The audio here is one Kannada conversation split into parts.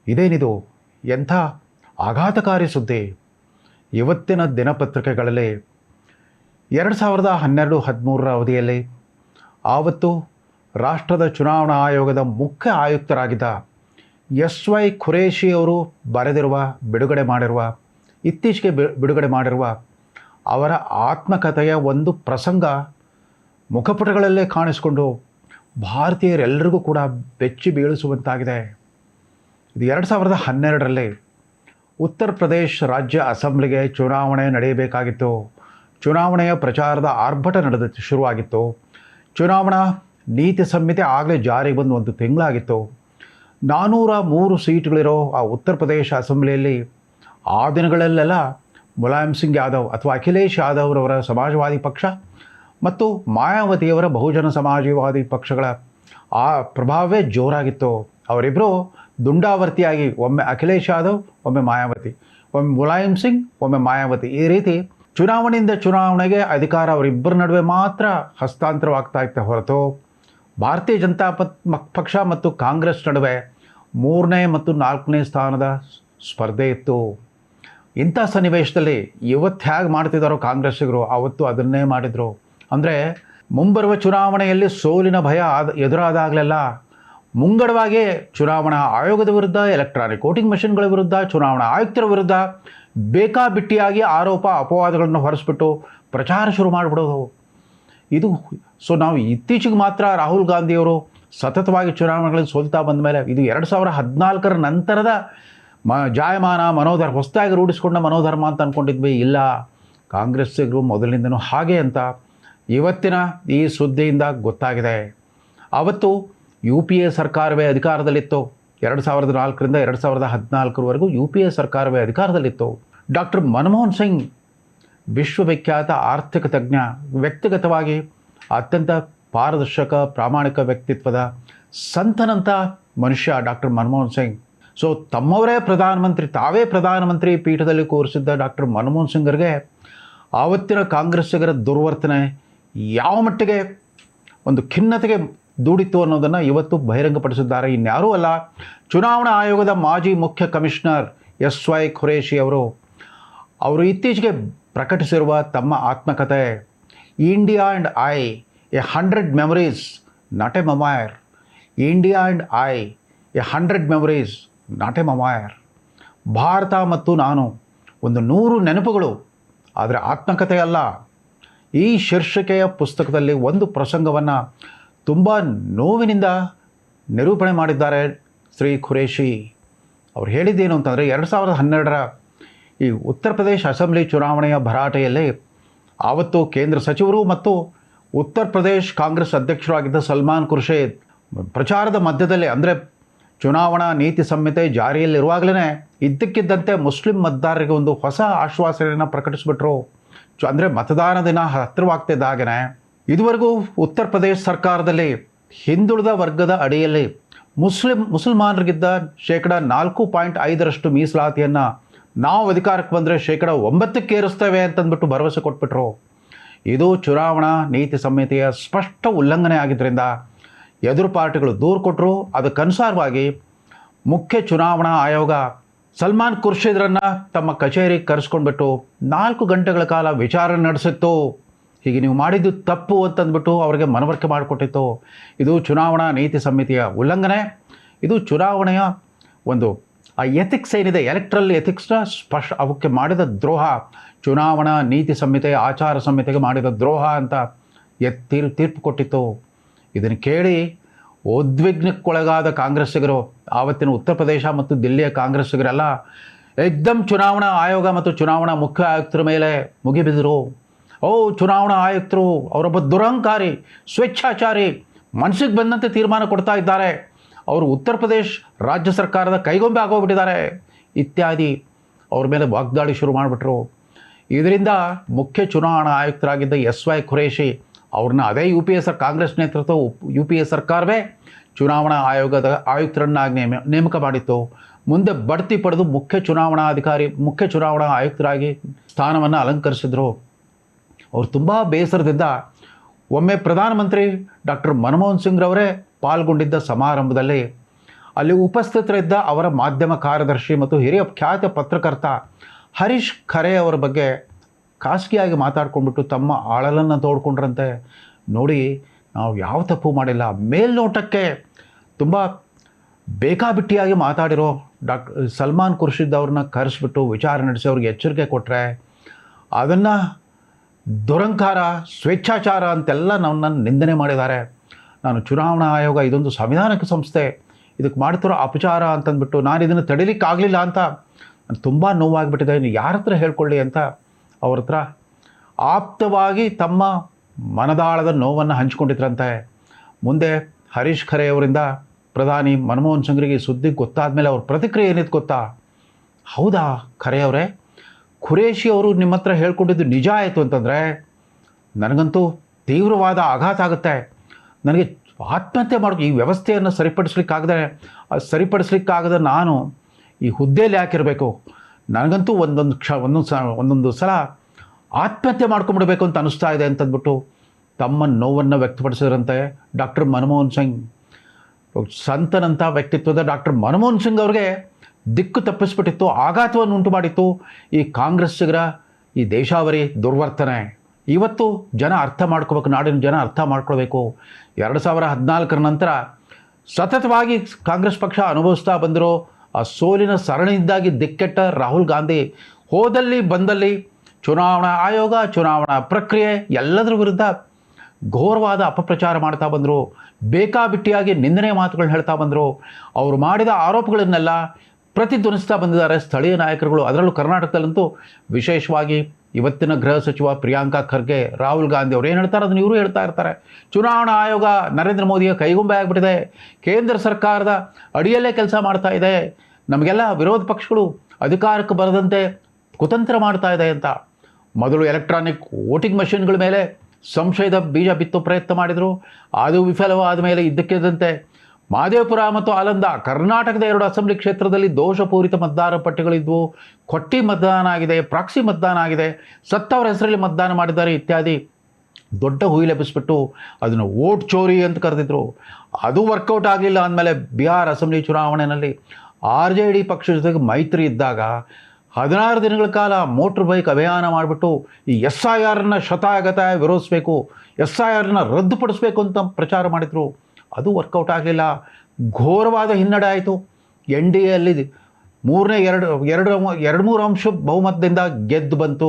ಇದೇನಿದು, ಎಂಥ ಆಘಾತಕಾರಿ ಸುದ್ದಿ. ಇವತ್ತಿನ ದಿನಪತ್ರಿಕೆಗಳಲ್ಲಿ 2012-13 ಅವಧಿಯಲ್ಲಿ ಆವತ್ತು ರಾಷ್ಟ್ರದ ಚುನಾವಣಾ ಆಯೋಗದ ಮುಖ್ಯ ಆಯುಕ್ತರಾಗಿದ್ದ SY ಖುರೇಷಿ ಅವರು ಇತ್ತೀಚೆಗೆ ಬಿಡುಗಡೆ ಮಾಡಿರುವ ಅವರ ಆತ್ಮಕಥೆಯ ಒಂದು ಪ್ರಸಂಗ ಮುಖಪುಟಗಳಲ್ಲೇ ಕಾಣಿಸಿಕೊಂಡು ಭಾರತೀಯರೆಲ್ಲರಿಗೂ ಕೂಡ ಬೆಚ್ಚಿ ಬೀಳಿಸುವಂತಾಗಿದೆ. ಇದು 2012ರಲ್ಲಿ ಉತ್ತರ ಪ್ರದೇಶ ರಾಜ್ಯ ಅಸೆಂಬ್ಲಿಗೆ ಚುನಾವಣೆ ನಡೆಯಬೇಕಾಗಿತ್ತು. ಚುನಾವಣೆಯ ಪ್ರಚಾರದ ಆರ್ಭಟ ಶುರುವಾಗಿತ್ತು. ಚುನಾವಣಾ ನೀತಿ ಸಂಹಿತೆ ಆಗಲೇ ಜಾರಿಗೆ ಬಂದು 1 ತಿಂಗಳಾಗಿತ್ತು. 403 ಸೀಟ್ಗಳಿರೋ ಆ ಉತ್ತರ ಪ್ರದೇಶ ಅಸೆಂಬ್ಲಿಯಲ್ಲಿ ಆ ದಿನಗಳಲ್ಲೆಲ್ಲ ಮುಲಾಯಂ ಸಿಂಗ್ ಯಾದವ್ ಅಥವಾ ಅಖಿಲೇಶ್ ಯಾದವ್ರವರ ಸಮಾಜವಾದಿ ಪಕ್ಷ ಮತ್ತು ಮಾಯಾವತಿಯವರ ಬಹುಜನ ಸಮಾಜವಾದಿ ಪಕ್ಷಗಳ ಆ ಪ್ರಭಾವವೇ ಜೋರಾಗಿತ್ತು. ಅವರಿಬ್ಬರು ದುಂಡಾವರ್ತಿಯಾಗಿ ಒಮ್ಮೆ ಅಖಿಲೇಶ್ ಯಾದವ್, ಒಮ್ಮೆ ಮಾಯಾವತಿ, ಒಮ್ಮೆ ಮುಲಾಯಂ ಸಿಂಗ್, ಒಮ್ಮೆ ಮಾಯಾವತಿ, ಈ ರೀತಿ ಚುನಾವಣೆಯಿಂದ ಚುನಾವಣೆಗೆ ಅಧಿಕಾರ ಅವರಿಬ್ಬರ ನಡುವೆ ಮಾತ್ರ ಹಸ್ತಾಂತರವಾಗ್ತಾ ಇತ್ತು ಹೊರತು ಭಾರತೀಯ ಜನತಾ ಪಕ್ಷ ಮತ್ತು ಕಾಂಗ್ರೆಸ್ ನಡುವೆ 3ನೇ ಮತ್ತು 4ನೇ ಸ್ಥಾನದ ಸ್ಪರ್ಧೆ ಇತ್ತು. ಇಂಥ ಸನ್ನಿವೇಶದಲ್ಲಿ ಇವತ್ತು ಹೇಗೆ ಮಾಡ್ತಿದ್ದಾರೋ ಕಾಂಗ್ರೆಸ್ಸಿಗರು ಆವತ್ತು ಅದನ್ನೇ ಮಾಡಿದರು. ಅಂದರೆ ಮುಂಬರುವ ಚುನಾವಣೆಯಲ್ಲಿ ಸೋಲಿನ ಭಯ ಎದುರಾದಾಗಲೆಲ್ಲ ಮುಂಗಡವಾಗಿ ಚುನಾವಣಾ ಆಯೋಗದ ವಿರುದ್ಧ, ಎಲೆಕ್ಟ್ರಾನಿಕ್ ವೋಟಿಂಗ್ ಮಷಿನ್ಗಳ ವಿರುದ್ಧ, ಚುನಾವಣಾ ಆಯುಕ್ತರ ವಿರುದ್ಧ ಬೇಕಾಬಿಟ್ಟಿಯಾಗಿ ಆರೋಪ ಅಪವಾದಗಳನ್ನು ಹೊರಿಸ್ಬಿಟ್ಟು ಪ್ರಚಾರ ಶುರು ಮಾಡಿಬಿಡೋದು ಇದು. ಸೊ ನಾವು ಇತ್ತೀಚೆಗೆ ಮಾತ್ರ ರಾಹುಲ್ ಗಾಂಧಿಯವರು ಸತತವಾಗಿ ಚುನಾವಣೆಗಳಲ್ಲಿ ಸೋಲ್ತಾ ಬಂದ ಮೇಲೆ ಇದು 2014ರ ನಂತರದ ಜಾಯಮಾನ ಮನೋಧರ್ಮ, ಹೊಸದಾಗಿ ರೂಢಿಸ್ಕೊಂಡ ಮನೋಧರ್ಮ ಅಂತ ಅಂದ್ಕೊಂಡಿದ್ವಿ. ಇಲ್ಲ, ಕಾಂಗ್ರೆಸ್ಸಿಗರು ಮೊದಲಿನಿಂದನೂ ಹಾಗೆ ಅಂತ ಇವತ್ತಿನ ಈ ಸುದ್ದಿಯಿಂದ ಗೊತ್ತಾಗಿದೆ. ಆವತ್ತು UPA ಸರ್ಕಾರವೇ ಅಧಿಕಾರದಲ್ಲಿತ್ತು. 2004ರಿಂದ 2014ವರೆಗೂ UPA ಸರ್ಕಾರವೇ ಅಧಿಕಾರದಲ್ಲಿತ್ತು. ಡಾಕ್ಟರ್ ಮನಮೋಹನ್ ಸಿಂಗ್ ವಿಶ್ವವಿಖ್ಯಾತ ಆರ್ಥಿಕ ತಜ್ಞ, ವ್ಯಕ್ತಿಗತವಾಗಿ ಅತ್ಯಂತ ಪಾರದರ್ಶಕ ಪ್ರಾಮಾಣಿಕ ವ್ಯಕ್ತಿತ್ವದ ಸಂತನಂಥ ಮನುಷ್ಯ ಡಾಕ್ಟರ್ ಮನಮೋಹನ್ ಸಿಂಗ್. ಸೊ ತಾವೇ ಪ್ರಧಾನಮಂತ್ರಿ ಪೀಠದಲ್ಲಿ ಕೂರಿಸಿದ್ದ ಡಾಕ್ಟರ್ ಮನಮೋಹನ್ ಸಿಂಗರಿಗೆ ಆವತ್ತಿನ ಕಾಂಗ್ರೆಸ್ಸಿಗರ ದುರ್ವರ್ತನೆ ಯಾವ ಮಟ್ಟಿಗೆ ಒಂದು ಖಿನ್ನತೆಗೆ ದೂಡಿತ್ತು ಅನ್ನೋದನ್ನು ಇವತ್ತು ಬಹಿರಂಗಪಡಿಸಿದ್ದಾರೆ. ಇನ್ಯಾರೂ ಅಲ್ಲ, ಚುನಾವಣಾ ಆಯೋಗದ ಮಾಜಿ ಮುಖ್ಯ ಕಮಿಷನರ್ SY ಖುರೇಷಿ ಅವರು ಇತ್ತೀಚೆಗೆ ಪ್ರಕಟಿಸಿರುವ ತಮ್ಮ ಆತ್ಮಕಥೆ India and I, a 100 memories not a memoir. India and I, a 100 memories not a memoir. Bharat ಮತ್ತು ನಾನು, 100 ನೆನಪುಗಳು, ಆದರೆ ಆತ್ಮಕಥೆ ಅಲ್ಲ. ಈ ಶೀರ್ಷಿಕೆಯ ಪುಸ್ತಕದಲ್ಲಿ ಒಂದು ಪ್ರಸಂಗವನ್ನು ತುಂಬ ನೋವಿನಿಂದ ನಿರೂಪಣೆ ಮಾಡಿದ್ದಾರೆ ಶ್ರೀ ಖುರೇಷಿ. ಅವ್ರು ಹೇಳಿದ್ದೇನು ಅಂತಂದರೆ 2012ರ ಈ ಉತ್ತರ ಪ್ರದೇಶ ಅಸೆಂಬ್ಲಿ ಚುನಾವಣೆಯ ಭರಾಟೆಯಲ್ಲಿ ಆವತ್ತು ಕೇಂದ್ರ ಸಚಿವರು ಮತ್ತು ಉತ್ತರ ಪ್ರದೇಶ್ ಕಾಂಗ್ರೆಸ್ ಅಧ್ಯಕ್ಷರಾಗಿದ್ದ ಸಲ್ಮಾನ್ ಖುರ್ಷೇದ್ ಪ್ರಚಾರದ ಮಧ್ಯದಲ್ಲಿ, ಅಂದರೆ ಚುನಾವಣಾ ನೀತಿ ಸಂಹಿತೆ ಜಾರಿಯಲ್ಲಿರುವಾಗಲೇ ಇದ್ದಕ್ಕಿದ್ದಂತೆ ಮುಸ್ಲಿಂ ಮತದಾರರಿಗೆ ಒಂದು ಹೊಸ ಆಶ್ವಾಸನೆಯನ್ನು ಪ್ರಕಟಿಸಿಬಿಟ್ರು. ಅಂದರೆ ಮತದಾನ ದಿನ ಹತ್ತಿರವಾಗ್ತಿದ್ದಾಗೇ ಇದುವರೆಗೂ ಉತ್ತರ ಪ್ರದೇಶ ಸರ್ಕಾರದಲ್ಲಿ ಹಿಂದುಳಿದ ವರ್ಗದ ಅಡಿಯಲ್ಲಿ ಮುಸಲ್ಮಾನರಿಗಿದ್ದ 4.5% ಮೀಸಲಾತಿಯನ್ನು ನಾವು ಅಧಿಕಾರಕ್ಕೆ ಬಂದರೆ 9% ಏರಿಸ್ತೇವೆ ಅಂತಂದ್ಬಿಟ್ಟು ಭರವಸೆ ಕೊಟ್ಬಿಟ್ರು. ಇದು ಚುನಾವಣಾ ನೀತಿ ಸಂಹಿತೆಯ ಸ್ಪಷ್ಟ ಉಲ್ಲಂಘನೆ ಆಗಿದ್ದರಿಂದ ಎದುರು ಪಾರ್ಟಿಗಳು ದೂರು ಕೊಟ್ಟರು. ಅದಕ್ಕನುಸಾರವಾಗಿ ಮುಖ್ಯ ಚುನಾವಣಾ ಆಯೋಗ ಸಲ್ಮಾನ್ ಖುರ್ಷಿದ್ರನ್ನು ತಮ್ಮ ಕಚೇರಿಗೆ ಕರೆಸ್ಕೊಂಡ್ಬಿಟ್ಟು 4 ಗಂಟೆಗಳ ಕಾಲ ವಿಚಾರಣೆ ನಡೆಸಿತ್ತು. ಹೀಗೆ ನೀವು ಮಾಡಿದ್ದು ತಪ್ಪು ಅಂತಂದ್ಬಿಟ್ಟು ಅವರಿಗೆ ಮನವರಿಕೆ ಮಾಡಿಕೊಟ್ಟಿತ್ತು. ಇದು ಚುನಾವಣಾ ನೀತಿ ಸಂಹಿತೆಯ ಉಲ್ಲಂಘನೆ. ಇದು ಚುನಾವಣೆಯ ಒಂದು ಆ ಎಥಿಕ್ಸ್ ಏನಿದೆ, ಎಲೆಕ್ಟ್ರಲ್ ಎಥಿಕ್ಸ್ನ ಅವಕ್ಕೆ ಮಾಡಿದ ದ್ರೋಹ, ಚುನಾವಣಾ ನೀತಿ ಸಂಹಿತೆ ಆಚಾರ ಸಂಹಿತೆಗೆ ಮಾಡಿದ ದ್ರೋಹ ಅಂತ ತೀರ್ಪು ಕೊಟ್ಟಿತ್ತು. ಇದನ್ನು ಕೇಳಿ ಉದ್ವಿಗ್ನಕ್ಕೊಳಗಾದ ಕಾಂಗ್ರೆಸ್ಸಿಗರು, ಆವತ್ತಿನ ಉತ್ತರ ಪ್ರದೇಶ ಮತ್ತು ದಿಲ್ಲಿಯ ಕಾಂಗ್ರೆಸ್ಸಿಗರೆಲ್ಲ ಏಕ್ದಮ್ ಚುನಾವಣಾ ಆಯೋಗ ಮತ್ತು ಚುನಾವಣಾ ಮುಖ್ಯ ಆಯುಕ್ತರ ಮೇಲೆ ಮುಗಿಬಿದ್ದರು. ಚುನಾವಣಾ ಆಯುಕ್ತರು ಅವರೊಬ್ಬ ದುರಹಂಕಾರಿ, ಸ್ವೇಚ್ಛಾಚಾರಿ, ಮನಸ್ಸಿಗೆ ಬಂದಂತೆ ತೀರ್ಮಾನ ಕೊಡ್ತಾ ಇದ್ದಾರೆ, ಅವರು ಉತ್ತರ ಪ್ರದೇಶ್ ರಾಜ್ಯ ಸರ್ಕಾರದ ಕೈಗೊಂಬೆ ಆಗೋಗ್ಬಿಟ್ಟಿದ್ದಾರೆ ಇತ್ಯಾದಿ ಅವ್ರ ಮೇಲೆ ವಾಗ್ದಾಳಿ ಶುರು ಮಾಡಿಬಿಟ್ರು. ಇದರಿಂದ ಮುಖ್ಯ ಚುನಾವಣಾ ಆಯುಕ್ತರಾಗಿದ್ದ SY ಖುರೇಷಿ ಅವ್ರನ್ನ ಅದೇ ಕಾಂಗ್ರೆಸ್ ನೇತೃತ್ವ UPA ಸರ್ಕಾರವೇ ಚುನಾವಣಾ ಆಯೋಗದ ಆಯುಕ್ತರನ್ನಾಗಿ ನೇಮಕ ಮಾಡಿತ್ತು. ಮುಂದೆ ಬಡ್ತಿ ಪಡೆದು ಮುಖ್ಯ ಚುನಾವಣಾ ಆಯುಕ್ತರಾಗಿ ಸ್ಥಾನವನ್ನು ಅಲಂಕರಿಸಿದ್ರು. ಅವರು ತುಂಬ ಬೇಸರದಿಂದ ಒಮ್ಮೆ ಪ್ರಧಾನಮಂತ್ರಿ ಡಾಕ್ಟರ್ ಮನಮೋಹನ್ ಸಿಂಗ್ರವರೇ ಪಾಲ್ಗೊಂಡಿದ್ದ ಸಮಾರಂಭದಲ್ಲಿ ಅಲ್ಲಿ ಉಪಸ್ಥಿತರಿದ್ದ ಅವರ ಮಾಧ್ಯಮ ಕಾರ್ಯದರ್ಶಿ ಮತ್ತು ಹಿರಿಯ ಖ್ಯಾತ ಪತ್ರಕರ್ತ ಹರೀಶ್ ಖರೆ ಅವರ ಬಗ್ಗೆ ಖಾಸಗಿಯಾಗಿ ಮಾತಾಡ್ಕೊಂಡ್ಬಿಟ್ಟು ತಮ್ಮ ಆಳಲನ್ನು ತೋಡ್ಕೊಂಡ್ರಂತೆ. ನೋಡಿ, ನಾವು ಯಾವ ತಪ್ಪು ಮಾಡಿಲ್ಲ. ಮೇಲ್ನೋಟಕ್ಕೆ ತುಂಬ ಬೇಕಾಬಿಟ್ಟಿಯಾಗಿ ಮಾತಾಡಿರೋ ಸಲ್ಮಾನ್ ಖುರ್ಷಿದ್ ಅವ್ರನ್ನ ಕರೆಸ್ಬಿಟ್ಟು ವಿಚಾರಣೆ ನಡೆಸಿ ಅವ್ರಿಗೆ ಎಚ್ಚರಿಕೆ ಕೊಟ್ಟರೆ ಅದನ್ನು ದುರಂಕಾರ, ಸ್ವೇಚ್ಛಾಚಾರ ಅಂತೆಲ್ಲ ನನ್ನನ್ನು ನಿಂದನೆ ಮಾಡಿದ್ದಾರೆ. ನಾನು ಚುನಾವಣಾ ಆಯೋಗ ಇದೊಂದು ಸಂವಿಧಾನಿಕ ಸಂಸ್ಥೆ, ಇದಕ್ಕೆ ಮಾಡ್ತಿರೋ ಅಪಚಾರ ಅಂತಂದ್ಬಿಟ್ಟು ನಾನು ಇದನ್ನು ತಡಿಲಿಕ್ಕಾಗಲಿಲ್ಲ ಅಂತ ನಾನು ತುಂಬ ನೋವಾಗಿಬಿಟ್ಟಿದೆ. ಇನ್ನು ಯಾರ ಹತ್ರ ಹೇಳ್ಕೊಳ್ಳಿ ಅಂತ ಅವ್ರ ಹತ್ರ ಆಪ್ತವಾಗಿ ತಮ್ಮ ಮನದಾಳದ ನೋವನ್ನು ಹಂಚಿಕೊಂಡಿದ್ರಂತೆ. ಮುಂದೆ ಹರೀಶ್ ಖರೆ ಅವರಿಂದ ಪ್ರಧಾನಿ ಮನಮೋಹನ್ ಸಿಂಗ್ರಿಗೆ ಸುದ್ದಿ ಗೊತ್ತಾದ ಮೇಲೆ ಅವ್ರ ಪ್ರತಿಕ್ರಿಯೆ ಏನಿತ್ತು ಗೊತ್ತಾ? ಹೌದಾ ಖರೆ ಅವರೇ, ಖುರೇಶಿ ಅವರು ನಿಮ್ಮ ಹತ್ರ ಹೇಳ್ಕೊಂಡಿದ್ದು ನಿಜ ಆಯಿತು ಅಂತಂದರೆ ನನಗಂತೂ ತೀವ್ರವಾದ ಆಘಾತ ಆಗುತ್ತೆ. ನನಗೆ ಆತ್ಮಹತ್ಯೆ ಮಾಡೋಕ್ಕೆ ಈ ವ್ಯವಸ್ಥೆಯನ್ನು ಸರಿಪಡಿಸ್ಲಿಕ್ಕಾಗದ ನಾನು ಈ ಹುದ್ದೆಯಲ್ಲಿ ಯಾಕಿರಬೇಕು? ನನಗಂತೂ ಒಂದೊಂದು ಸಲ ಆತ್ಮಹತ್ಯೆ ಮಾಡ್ಕೊಂಬಿಡ್ಬೇಕು ಅಂತ ಅನಿಸ್ತಾ ಇದೆ ಅಂತಂದ್ಬಿಟ್ಟು ತಮ್ಮ ನೋವನ್ನು ವ್ಯಕ್ತಪಡಿಸಿದ್ರಂತೆ ಡಾಕ್ಟರ್ ಮನಮೋಹನ್ ಸಿಂಗ್. ಸಂತನಂಥ ವ್ಯಕ್ತಿತ್ವದ ಡಾಕ್ಟರ್ ಮನಮೋಹನ್ ಸಿಂಗ್ ಅವ್ರಿಗೆ ದಿಕ್ಕು ತಪ್ಪಿಸ್ಬಿಟ್ಟಿತ್ತು, ಆಘಾತವನ್ನು ಉಂಟು ಮಾಡಿತ್ತು ಈ ಕಾಂಗ್ರೆಸ್ಸಿಗರ ಈ ದೇಶಾವರಿ ದುರ್ವರ್ತನೆ. ಇವತ್ತು ಜನ ಅರ್ಥ ಮಾಡ್ಕೋಬೇಕು, ನಾಡಿನ ಜನ ಅರ್ಥ ಮಾಡ್ಕೊಳ್ಬೇಕು. 2014 ನಂತರ ಸತತವಾಗಿ ಕಾಂಗ್ರೆಸ್ ಪಕ್ಷ ಅನುಭವಿಸ್ತಾ ಬಂದಿರೋ ಆ ಸೋಲಿನ ಸರಣಿಯಿಂದಾಗಿ ದಿಕ್ಕೆಟ್ಟ ರಾಹುಲ್ ಗಾಂಧಿ ಹೋದಲ್ಲಿ ಬಂದಲ್ಲಿ ಚುನಾವಣಾ ಆಯೋಗ, ಚುನಾವಣಾ ಪ್ರಕ್ರಿಯೆ ಎಲ್ಲದರ ವಿರುದ್ಧ ಘೋರವಾದ ಅಪಪ್ರಚಾರ ಮಾಡ್ತಾ ಬಂದರು. ಬೇಕಾಬಿಟ್ಟಿಯಾಗಿ ನಿಂದನೆ ಮಾತುಗಳನ್ನ ಹೇಳ್ತಾ ಬಂದರು. ಅವರು ಮಾಡಿದ ಆರೋಪಗಳನ್ನೆಲ್ಲ ಪ್ರತಿಧ್ವನಿಸ್ತಾ ಬಂದಿದ್ದಾರೆ ಸ್ಥಳೀಯ ನಾಯಕರುಗಳು. ಅದರಲ್ಲೂ ಕರ್ನಾಟಕದಲ್ಲಂತೂ ವಿಶೇಷವಾಗಿ ಇವತ್ತಿನ ಗೃಹ ಸಚಿವ ಪ್ರಿಯಾಂಕಾ ಖರ್ಗೆ, ರಾಹುಲ್ ಗಾಂಧಿ ಅವರು ಏನು ಹೇಳ್ತಾರೆ ಅದನ್ನು ಇವರು ಹೇಳ್ತಾ ಇರ್ತಾರೆ. ಚುನಾವಣಾ ಆಯೋಗ ನರೇಂದ್ರ ಮೋದಿಯ ಕೈಗೊಂಬೆ ಆಗಿಬಿಟ್ಟಿದೆ, ಕೇಂದ್ರ ಸರ್ಕಾರದ ಅಡಿಯಲ್ಲೇ ಕೆಲಸ ಮಾಡ್ತಾ ಇದೆ, ನಮಗೆಲ್ಲ ವಿರೋಧ ಪಕ್ಷಗಳು ಅಧಿಕಾರಕ್ಕೆ ಬರದಂತೆ ಕುತಂತ್ರ ಮಾಡ್ತಾ ಇದೆ ಅಂತ. ಮೊದಲು ಎಲೆಕ್ಟ್ರಾನಿಕ್ ವೋಟಿಂಗ್ ಮಷಿನ್ಗಳ ಮೇಲೆ ಸಂಶಯದ ಬೀಜ ಬಿತ್ತೋ ಪ್ರಯತ್ನ ಮಾಡಿದರು. ಅದು ವಿಫಲವಾದ ಮೇಲೆ ಇದ್ದಕ್ಕಿದ್ದಂತೆ ಮಹದೇವಪುರ ಮತ್ತು ಆಲಂದ, ಕರ್ನಾಟಕದ 2 ಅಸೆಂಬ್ಲಿ ಕ್ಷೇತ್ರದಲ್ಲಿ ದೋಷಪೂರಿತ ಮತದಾರ ಪಟ್ಟಿಗಳಿದ್ವು, ಕೊಟ್ಟಿ ಮತದಾನ ಆಗಿದೆ, ಪ್ರಾಕ್ಸಿ ಮತದಾನ ಆಗಿದೆ, ಸತ್ತವರ ಹೆಸರಲ್ಲಿ ಮತದಾನ ಮಾಡಿದ್ದಾರೆ ಇತ್ಯಾದಿ ದೊಡ್ಡ ಹುಯಿಲೆಬ್ಬಿಸ್ಬಿಟ್ಟು ಅದನ್ನು ವೋಟ್ ಚೋರಿ ಅಂತ ಕರೆದಿದ್ರು. ಅದು ವರ್ಕೌಟ್ ಆಗಲಿಲ್ಲ ಅಂದಮೇಲೆ ಬಿಹಾರ್ ಅಸೆಂಬ್ಲಿ ಚುನಾವಣೆಯಲ್ಲಿ RJD ಪಕ್ಷದ ಜೊತೆಗೆ ಮೈತ್ರಿ ಇದ್ದಾಗ 16 ದಿನಗಳ ಕಾಲ ಮೋಟ್ರ್ ಬೈಕ್ ಅಭಿಯಾನ ಮಾಡಿಬಿಟ್ಟು ಈ SIRನ ಶತಾಯಗತಾಯ ವಿರೋಧಿಸಬೇಕು, SIRನ ರದ್ದುಪಡಿಸಬೇಕು ಅಂತ ಪ್ರಚಾರ ಮಾಡಿದರು. ಅದು ವರ್ಕೌಟ್ ಆಗಲಿಲ್ಲ, ಘೋರವಾದ ಹಿನ್ನಡೆ ಆಯಿತು. NDAಯಲ್ಲಿ 2-3 ಅಂಶ ಬಹುಮತದಿಂದ ಗೆದ್ದು ಬಂತು.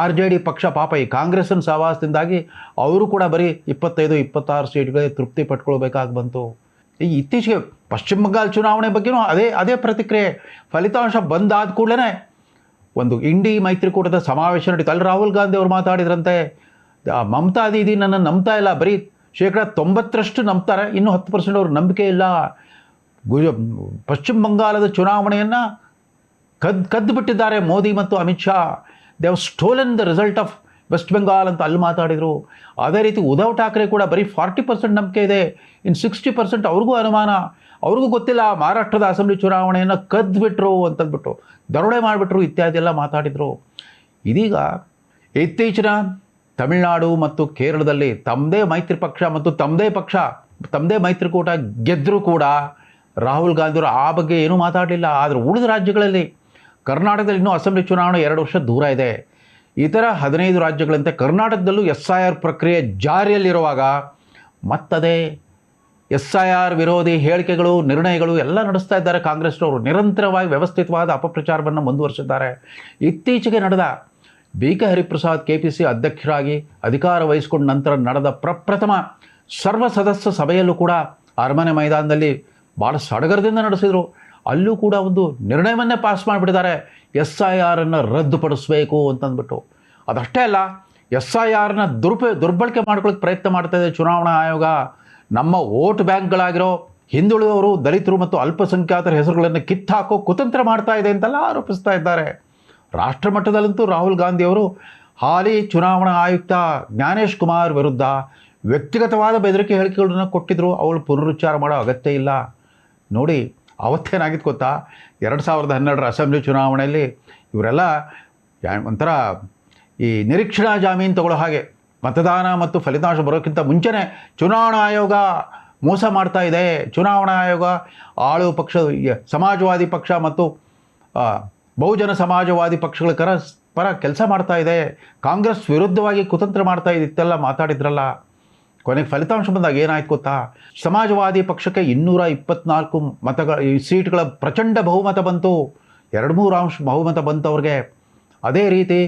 RJD ಪಕ್ಷ ಪಾಪ ಈ ಕಾಂಗ್ರೆಸ್ನ ಸಹವಾಸದಿಂದಾಗಿ ಅವರು ಕೂಡ ಬರೀ 25-26 ಸೀಟ್ಗಳೇ ತೃಪ್ತಿ ಪಟ್ಕೊಳ್ಬೇಕಾಗಿ ಬಂತು. ಈ ಇತ್ತೀಚೆಗೆ ಪಶ್ಚಿಮ ಬಂಗಾಳ ಚುನಾವಣೆ ಬಗ್ಗೆನೂ ಅದೇ ಪ್ರತಿಕ್ರಿಯೆ. ಫಲಿತಾಂಶ ಬಂದಾದ ಕೂಡಲೇ ಒಂದು ಇಂಡಿ ಮೈತ್ರಿಕೂಟದ ಸಮಾವೇಶ ನಡೀತು. ಅಲ್ಲಿ ರಾಹುಲ್ ಗಾಂಧಿ ಅವರು ಮಾತಾಡಿದ್ರಂತೆ, ಮಮತಾ ದೀದಿ ನನ್ನ ನಂಬ್ತಾ ಇಲ್ಲ, ಬರೀ 90% ನಂಬ್ತಾರೆ, ಇನ್ನೂ 10% ಅವ್ರಿಗೆ ನಂಬಿಕೆ ಇಲ್ಲ. ಪಶ್ಚಿಮ ಬಂಗಾಳದ ಚುನಾವಣೆಯನ್ನು ಕದ್ದು ಬಿಟ್ಟಿದ್ದಾರೆ ಮೋದಿ ಮತ್ತು Amit Shah. They have stolen the result of West Bengal ಅಂತ ಅಲ್ಲಿ ಮಾತಾಡಿದರು. ಅದೇ ರೀತಿ ಉದ್ಧವ್ ಠಾಕ್ರೆ ಕೂಡ ಬರೀ 40% ನಂಬಿಕೆ ಇದೆ, ಇನ್ನು 60% ಅವ್ರಿಗೂ ಅನುಮಾನ, ಅವ್ರಿಗೂ ಗೊತ್ತಿಲ್ಲ, ಮಹಾರಾಷ್ಟ್ರದ ಅಸೆಂಬ್ಲಿ ಚುನಾವಣೆಯನ್ನು ಕದ್ದುಬಿಟ್ರು ಅಂತಂದ್ಬಿಟ್ಟು ದರೋಡೆ ಮಾಡಿಬಿಟ್ರು ಇತ್ಯಾದಿ ಎಲ್ಲ ಮಾತಾಡಿದರು. ಇದೀಗ ಇತ್ತೀಚಿನ ತಮಿಳುನಾಡು ಮತ್ತು ಕೇರಳದಲ್ಲಿ ತಮ್ಮದೇ ಮೈತ್ರಿ ಪಕ್ಷ ಮತ್ತು ತಮ್ಮದೇ ಮೈತ್ರಿಕೂಟ ಗೆದ್ದರೂ ಕೂಡ ರಾಹುಲ್ ಗಾಂಧಿಯವರು ಆ ಬಗ್ಗೆ ಏನೂ ಮಾತಾಡಲಿಲ್ಲ. ಆದರೆ ಉಳಿದ ರಾಜ್ಯಗಳಲ್ಲಿ, ಕರ್ನಾಟಕದಲ್ಲಿ ಇನ್ನೂ ಅಸೆಂಬ್ಲಿ ಚುನಾವಣೆ 2 ವರ್ಷ ದೂರ ಇದೆ. ಇತರ 15 ರಾಜ್ಯಗಳಂತೆ ಕರ್ನಾಟಕದಲ್ಲೂ SIR ಪ್ರಕ್ರಿಯೆ ಜಾರಿಯಲ್ಲಿರುವಾಗ ಮತ್ತದೇ SIR ವಿರೋಧಿ ಹೇಳಿಕೆಗಳು, ನಿರ್ಣಯಗಳು ಎಲ್ಲ ನಡೆಸ್ತಾ ಇದ್ದಾರೆ ಕಾಂಗ್ರೆಸ್ನವರು. ನಿರಂತರವಾಗಿ ವ್ಯವಸ್ಥಿತವಾದ ಅಪಪ್ರಚಾರವನ್ನು ಮುಂದುವರಿಸಿದ್ದಾರೆ. ಇತ್ತೀಚೆಗೆ ನಡೆದ BK ಹರಿಪ್ರಸಾದ್ KPC ಅಧ್ಯಕ್ಷರಾಗಿ ಅಧಿಕಾರ ವಹಿಸಿಕೊಂಡ ನಂತರ ನಡೆದ ಪ್ರಪ್ರಥಮ ಸರ್ವ ಸದಸ್ಯ ಸಭೆಯಲ್ಲೂ ಕೂಡ ಅರಮನೆ ಮೈದಾನದಲ್ಲಿ ಭಾಳ ಸಡಗರದಿಂದ ನಡೆಸಿದರು. ಅಲ್ಲೂ ಕೂಡ ಒಂದು ನಿರ್ಣಯವನ್ನೇ ಪಾಸ್ ಮಾಡಿಬಿಟ್ಟಿದ್ದಾರೆ, SIRನ್ನು ರದ್ದುಪಡಿಸಬೇಕು ಅಂತಂದ್ಬಿಟ್ಟು. ಅದಷ್ಟೇ ಅಲ್ಲ, SIRನ ದುರ್ಬಳಕೆ ಮಾಡ್ಕೊಳ್ಳೋಕ್ಕೆ ಪ್ರಯತ್ನ ಮಾಡ್ತಾ ಇದೆ ಚುನಾವಣಾ ಆಯೋಗ. ನಮ್ಮ ವೋಟ್ ಬ್ಯಾಂಕ್ಗಳಾಗಿರೋ ಹಿಂದುಳಿದವರು, ದಲಿತರು ಮತ್ತು ಅಲ್ಪಸಂಖ್ಯಾತರ ಹೆಸರುಗಳನ್ನು ಕಿತ್ತಾಕೋ ಕುತಂತ್ರ ಮಾಡ್ತಾ ಇದೆ ಅಂತೆಲ್ಲ ಆರೋಪಿಸ್ತಾ ಇದ್ದಾರೆ. ರಾಷ್ಟ್ರ ಮಟ್ಟದಲ್ಲಂತೂ ರಾಹುಲ್ ಗಾಂಧಿಯವರು ಹಾಲಿ ಚುನಾವಣಾ ಆಯುಕ್ತ ಜ್ಞಾನೇಶ್ ಕುಮಾರ್ ವಿರುದ್ಧ ವ್ಯಕ್ತಿಗತವಾದ ಬೆದರಿಕೆ ಹೇಳಿಕೆಗಳನ್ನು ಕೊಟ್ಟಿದ್ದರು. ಅವಳು ಪುನರುಚ್ಚಾರ ಮಾಡೋ ಅಗತ್ಯ ಇಲ್ಲ. ನೋಡಿ, ಅವತ್ತೇನಾಗಿತ್ತು ಗೊತ್ತಾ, 2012ರ ಅಸೆಂಬ್ಲಿ ಚುನಾವಣೆಯಲ್ಲಿ ಇವರೆಲ್ಲ ಒಂಥರ ಈ ನಿರೀಕ್ಷಣಾ ಜಾಮೀನು ತಗೊಳ್ಳೋ ಹಾಗೆ ಮತದಾನ ಮತ್ತು ಫಲಿತಾಂಶ ಬರೋಕ್ಕಿಂತ ಮುಂಚೆನೇ ಚುನಾವಣಾ ಆಯೋಗ ಮೋಸ ಮಾಡ್ತಾ ಇದೆ. ಚುನಾವಣಾ ಆಯೋಗ ಆಳುವ ಪಕ್ಷ ಸಮಾಜವಾದಿ ಪಕ್ಷ ಮತ್ತು ಬಹುಜನ ಸಮಾಜವಾದಿ ಪಕ್ಷಗಳ ಪರ ಕೆಲಸ ಮಾಡ್ತಾ ಇದೆ, ಕಾಂಗ್ರೆಸ್ ವಿರುದ್ಧವಾಗಿ ಕುತಂತ್ರ ಮಾಡ್ತಾ ಇದಿತ್ತೆಲ್ಲ ಮಾತಾಡಿದ್ರಲ್ಲ. ಕೊನೆಗೆ ಫಲಿತಾಂಶ ಬಂದಾಗ ಏನಾಯ್ತು ಗೊತ್ತಾ? ಸಮಾಜವಾದಿ ಪಕ್ಷಕ್ಕೆ 224 ಸೀಟ್ಗಳ ಪ್ರಚಂಡ ಬಹುಮತ ಬಂತು, 2-3 ಬಹುಮತ ಬಂತು ಅವ್ರಿಗೆ. ಅದೇ ರೀತಿ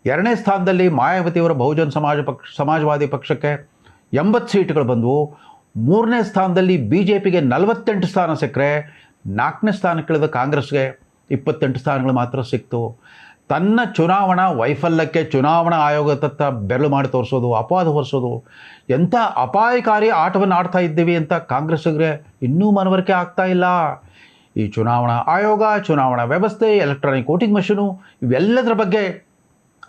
2ನೇ ಸ್ಥಾನದಲ್ಲಿ ಮಾಯಾವತಿಯವರ ಬಹುಜನ ಸಮಾಜವಾದಿ ಪಕ್ಷಕ್ಕೆ 80 ಸೀಟ್ಗಳು ಬಂದವು. 3ನೇ ಸ್ಥಾನದಲ್ಲಿ BJPಗೆ 48 ಸ್ಥಾನ ಸಿಕ್ಕರೆ 4ನೇ ಸ್ಥಾನಕ್ಕಿಳಿದ ಕಾಂಗ್ರೆಸ್ಗೆ 28 ಸ್ಥಾನಗಳು ಮಾತ್ರ ಸಿಕ್ತು. ತನ್ನ ಚುನಾವಣಾ ವೈಫಲ್ಯಕ್ಕೆ ಚುನಾವಣಾ ಆಯೋಗದತ್ತ ಬೆರಳು ಮಾಡಿ ತೋರಿಸೋದು, ಅಪವಾದ ಹೊರಿಸೋದು, ಎಂಥ ಅಪಾಯಕಾರಿ ಆಟವನ್ನು ಆಡ್ತಾ ಇದ್ದೀವಿ ಅಂತ ಕಾಂಗ್ರೆಸ್ಸಿಗೆ ಇನ್ನೂ ಮನವರಿಕೆ ಆಗ್ತಾ ಇಲ್ಲ. ಈ ಚುನಾವಣಾ ಆಯೋಗ, ಚುನಾವಣಾ ವ್ಯವಸ್ಥೆ, ಎಲೆಕ್ಟ್ರಾನಿಕ್ ವೋಟಿಂಗ್ ಮಷೀನು ಇವೆಲ್ಲದರ ಬಗ್ಗೆ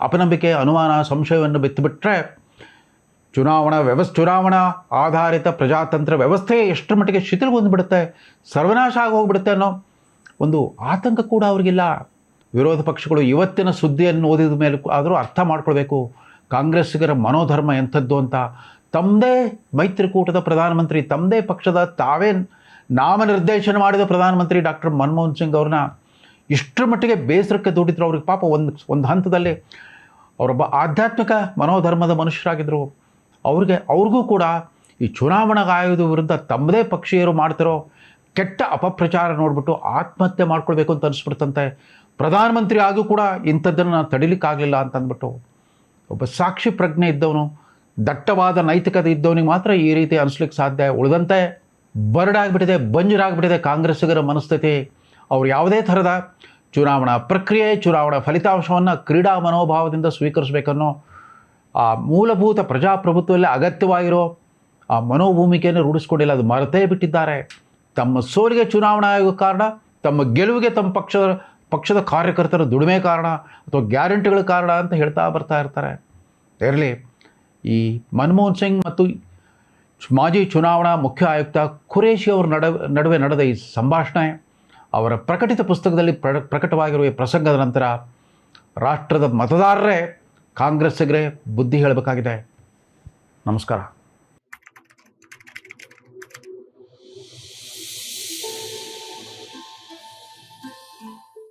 ಅಪನಂಬಿಕೆ, ಅನುಮಾನ, ಸಂಶಯವನ್ನು ಬಿತ್ತುಬಿಟ್ರೆ ಚುನಾವಣಾ ಆಧಾರಿತ ಪ್ರಜಾತಂತ್ರ ವ್ಯವಸ್ಥೆ ಎಷ್ಟರ ಮಟ್ಟಿಗೆ ಶಿಥಿಲಗೊಂಡ್ಬಿಡುತ್ತೆ, ಸರ್ವನಾಶ ಆಗೋಗ್ಬಿಡುತ್ತೆ ಅನ್ನೋ ಒಂದು ಆತಂಕ ಕೂಡ ಅವ್ರಿಗಿಲ್ಲ. ವಿರೋಧ ಪಕ್ಷಗಳು ಇವತ್ತಿನ ಸುದ್ದಿಯನ್ನು ಓದಿದ ಮೇಲೆ ಆದರೂ ಅರ್ಥ ಮಾಡ್ಕೊಳ್ಬೇಕು ಕಾಂಗ್ರೆಸ್ಸಿಗರ ಮನೋಧರ್ಮ ಎಂಥದ್ದು ಅಂತ. ತಮ್ಮದೇ ಮೈತ್ರಿಕೂಟದ ಪ್ರಧಾನಮಂತ್ರಿ, ತಮ್ಮದೇ ಪಕ್ಷದ ತಾವೇ ನಾಮನಿರ್ದೇಶನ ಮಾಡಿದ ಪ್ರಧಾನಮಂತ್ರಿ ಡಾಕ್ಟರ್ ಮನಮೋಹನ್ ಸಿಂಗ್ ಅವ್ರನ್ನ ಇಷ್ಟರ ಮಟ್ಟಿಗೆ ಬೇಸರಕ್ಕೆ ದುಡಿದ್ರು. ಅವ್ರಿಗೆ ಪಾಪ ಒಂದು ಹಂತದಲ್ಲಿ ಅವರೊಬ್ಬ ಆಧ್ಯಾತ್ಮಿಕ ಮನೋಧರ್ಮದ ಮನುಷ್ಯರಾಗಿದ್ದರು. ಅವ್ರಿಗೂ ಕೂಡ ಈ ಚುನಾವಣಾ ಆಯೋಗದ ವಿರುದ್ಧ ತಮ್ಮದೇ ಪಕ್ಷೀಯರು ಮಾಡ್ತಿರೋ ಕೆಟ್ಟ ಅಪಪ್ರಚಾರ ನೋಡಿಬಿಟ್ಟು ಆತ್ಮಹತ್ಯೆ ಮಾಡ್ಕೊಳ್ಬೇಕು ಅಂತ ಅನಿಸ್ಬಿಡ್ತಂತೆ. ಪ್ರಧಾನಮಂತ್ರಿ ಆಗೂ ಕೂಡ ಇಂಥದ್ದನ್ನು ನಾನು ತಡಿಲಿಕ್ಕಾಗಲಿಲ್ಲ ಅಂತಂದ್ಬಿಟ್ಟು. ಒಬ್ಬ ಸಾಕ್ಷಿ ಪ್ರಜ್ಞೆ ಇದ್ದವನು, ದಟ್ಟವಾದ ನೈತಿಕತೆ ಇದ್ದವನಿಗೆ ಮಾತ್ರ ಈ ರೀತಿ ಅನಿಸ್ಲಿಕ್ಕೆ ಸಾಧ್ಯ. ಉಳಿದಂತೆ ಬರಡಾಗ್ಬಿಟ್ಟಿದೆ, ಬಂಜರಾಗ್ಬಿಟ್ಟಿದೆ ಕಾಂಗ್ರೆಸ್ಸಿಗರ ಮನಸ್ಥಿತಿ. ಅವ್ರು ಯಾವುದೇ ಥರದ ಚುನಾವಣಾ ಪ್ರಕ್ರಿಯೆ, ಚುನಾವಣಾ ಫಲಿತಾಂಶವನ್ನು ಕ್ರೀಡಾ ಮನೋಭಾವದಿಂದ ಸ್ವೀಕರಿಸಬೇಕನ್ನೋ ಆ ಮೂಲಭೂತ ಪ್ರಜಾಪ್ರಭುತ್ವದಲ್ಲಿ ಅಗತ್ಯವಾಗಿರೋ ಆ ಮನೋಭೂಮಿಕೆಯನ್ನು ರೂಢಿಸ್ಕೊಂಡಿಲ್ಲ. ಅದು ಮರೆತೇ ಬಿಟ್ಟಿದ್ದಾರೆ. ತಮ್ಮ ಸೋಲಿಗೆ ಚುನಾವಣಾ ಆಯೋಗ ಕಾರಣ, ತಮ್ಮ ಗೆಲುವಿಗೆ ತಮ್ಮ ಪಕ್ಷದ ಕಾರ್ಯಕರ್ತರ ದುಡಿಮೆ ಕಾರಣ ಅಥವಾ ಗ್ಯಾರಂಟಿಗಳ ಕಾರಣ ಅಂತ ಹೇಳ್ತಾ ಬರ್ತಾ ಇರ್ತಾರೆ. ಇರಲಿ, ಈ ಮನಮೋಹನ್ ಸಿಂಗ್ ಮತ್ತು ಮಾಜಿ ಚುನಾವಣಾ ಮುಖ್ಯ ಆಯುಕ್ತ ಖುರೇಶಿ ಅವರ ನಡುವೆ ನಡೆದ ಈ ಸಂಭಾಷಣೆ, ಅವರ ಪ್ರಕಟಿತ ಪುಸ್ತಕದಲ್ಲಿ ಪ್ರಕಟವಾಗಿರುವ ಈ ಪ್ರಸಂಗದ ನಂತರ ರಾಷ್ಟ್ರದ ಮತದಾರರೇ ಕಾಂಗ್ರೆಸ್ಸಿಗರೇ ಬುದ್ಧಿ ಹೇಳಬೇಕಾಗಿದೆ. ನಮಸ್ಕಾರ.